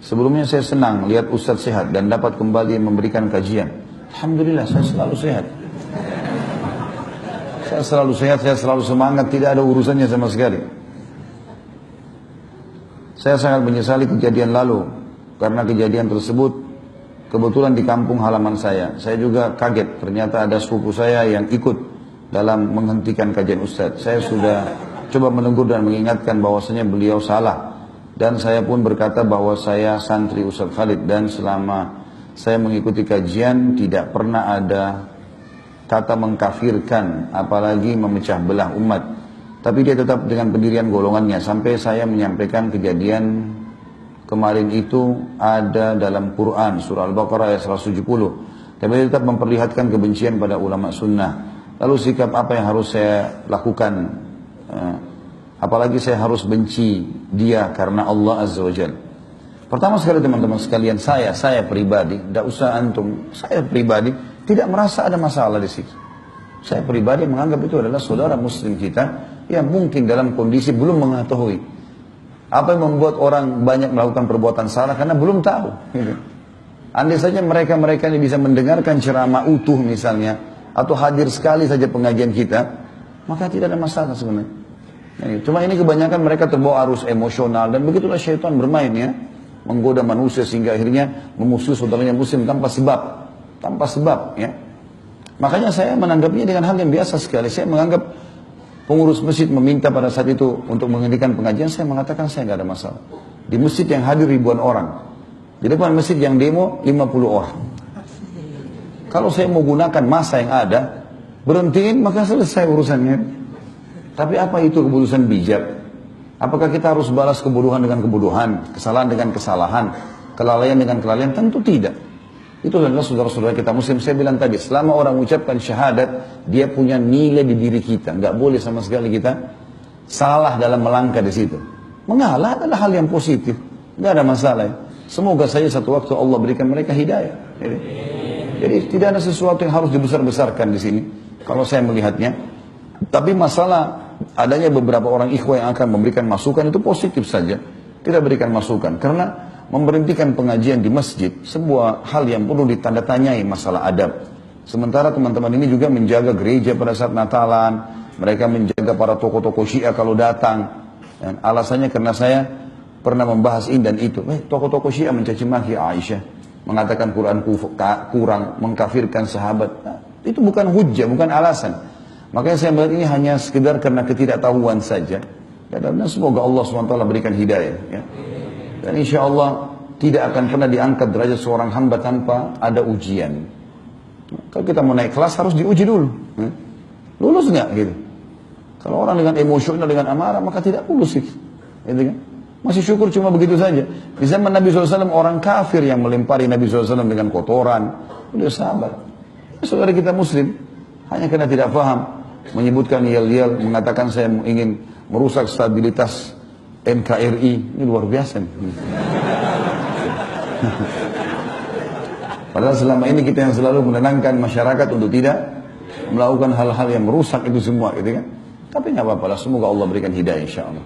Sebelumnya saya senang lihat Ustadz sehat dan dapat kembali memberikan kajian. Alhamdulillah, saya selalu sehat. Saya selalu sehat, saya selalu semangat, tidak ada urusannya sama sekali. Saya sangat menyesali kejadian lalu, karena kejadian tersebut kebetulan di kampung halaman saya. Saya juga kaget, ternyata ada sepupu saya yang ikut dalam menghentikan kajian Ustadz. Saya sudah coba menegur dan mengingatkan bahwasanya beliau salah. Dan saya pun berkata bahwa saya santri Ustadz Khalid, dan selama saya mengikuti kajian tidak pernah ada kata mengkafirkan, apalagi memecah belah umat. Tapi dia tetap dengan pendirian golongannya, sampai saya menyampaikan kejadian kemarin itu ada dalam Quran, surah Al-Baqarah ayat 170. Tapi dia tetap memperlihatkan kebencian pada ulama sunnah. Lalu sikap apa yang harus saya lakukan? Apalagi saya harus benci dia karena Allah Azza wa Jalla. Pertama sekali teman-teman sekalian, saya pribadi, tidak usah antum, saya pribadi tidak merasa ada masalah di situ. Saya pribadi menganggap itu adalah saudara muslim kita yang mungkin dalam kondisi belum mengetahui apa yang membuat orang banyak melakukan perbuatan salah karena belum tahu. Gitu. Andai saja mereka ini bisa mendengarkan ceramah utuh misalnya, atau hadir sekali saja pengajian kita, maka tidak ada masalah sebenarnya. Cuma ini kebanyakan mereka terbawa arus emosional, dan begitulah syaitan bermain ya, menggoda manusia sehingga akhirnya memusuhi saudaranya muslim tanpa sebab ya. Makanya saya menanggapinya dengan hal yang biasa sekali. Saya menganggap pengurus masjid meminta pada saat itu untuk menghentikan pengajian, saya mengatakan saya nggak ada masalah. Di masjid yang hadir ribuan orang, di depan masjid yang demo 50 orang. Kalau saya mau gunakan masa yang ada, berhentiin maka selesai urusannya. Tapi apa itu keputusan bijak? Apakah kita harus balas kebodohan dengan kebodohan, kesalahan dengan kesalahan, kelalaian dengan kelalaian? Tentu tidak. Itu adalah saudara-saudara kita muslim. Saya bilang tadi, selama orang mengucapkan syahadat, dia punya nilai di diri kita. Nggak boleh sama sekali kita salah dalam melangkah di situ. Mengalah adalah hal yang positif, nggak ada masalah. Semoga saja satu waktu Allah berikan mereka hidayah. Jadi tidak ada sesuatu yang harus dibesar-besarkan di sini, kalau saya melihatnya. Tapi masalah adanya beberapa orang ikhwah yang akan memberikan masukan itu positif saja. Tidak berikan masukan, karena memberhentikan pengajian di masjid sebuah hal yang perlu ditanda tanyai masalah adab. Sementara teman-teman ini juga menjaga gereja pada saat Natalan, mereka menjaga para tokoh-tokoh Syiah kalau datang. Dan alasannya karena saya pernah membahas ini dan itu. Tokoh-tokoh Syiah mencaci maki Aisyah, mengatakan Quran kurang, mengkafirkan sahabat. Nah, itu bukan hujjah, bukan alasan. Makanya saya melihat ini hanya sekedar karena ketidaktahuan saja. Dan semoga Allah SWT berikan hidayah. Ya. Dan insya Allah tidak akan pernah diangkat derajat seorang hamba tanpa ada ujian. Kalau kita mau naik kelas harus diuji dulu. Lulus nggak gitu? Kalau orang dengan emosional, dengan amarah, maka tidak lulus gitu. Gitu kan? Masih syukur cuma begitu saja. Di zaman Nabi SAW orang kafir yang melempari Nabi SAW dengan kotoran. Beliau sabar. Saudara kita muslim, hanya karena tidak paham, menyebutkan yel-yel, mengatakan saya ingin merusak stabilitas NKRI, ini luar biasa nih. Padahal selama ini kita yang selalu menenangkan masyarakat untuk tidak melakukan hal-hal yang merusak itu semua, gitu kan? Tapi nggak apa-apa lah, semoga Allah berikan hidayah insya Allah.